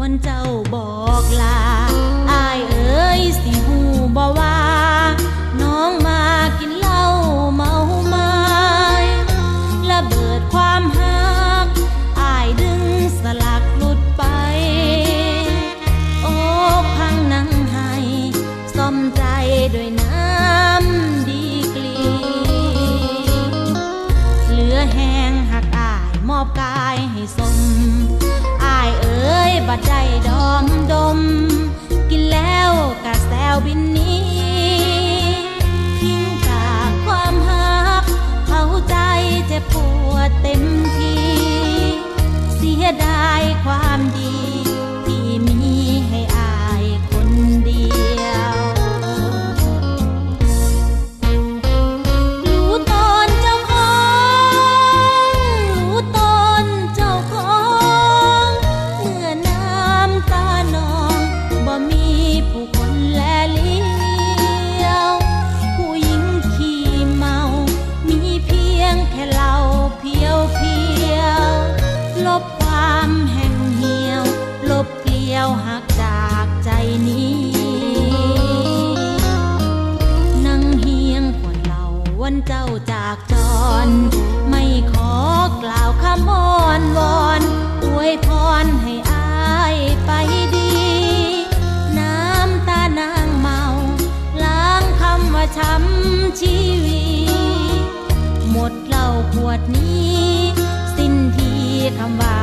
วนเจ้าบอกลาอายเอ๋ยสิหูบ่ว่าน้องมากินเหล้าเมาไม้ระเบิดความหักอายดึงสลักหลุดไปโอ้พังนั่งให้ซ่อมใจด้วยน้ำดีกรีเหลือแห้งหักอายมอบกายให้สมอายเอ๋ยบัดใจดอมดมกินแล้วกะแซวบินนี้ทิ้งจากความหักเข้าใจเจ็บปวดเต็มทีเสียดายความดีที่มีให้อายคนเดียวรู้ตนเจ้าของรู้ตนเจ้าของเมื่อน้ำตานองบ่มีผู้คนแลเลี้ยวผู้หญิงขี้เมามีเพียงแค่เราเพียวลบความแห้งเหี่ยวลบเกลียวหักจากใจนี้นั่งเฮียงควรเราวันเจ้าจากจรไม่ขอกล่าวคำอ้อนวอนอวยพรให้อายไปดีน้ำตานางเมาล้างคำว่าช้ำชีวีหมดเหล้าขวดนี้สิ้นทีคำว่า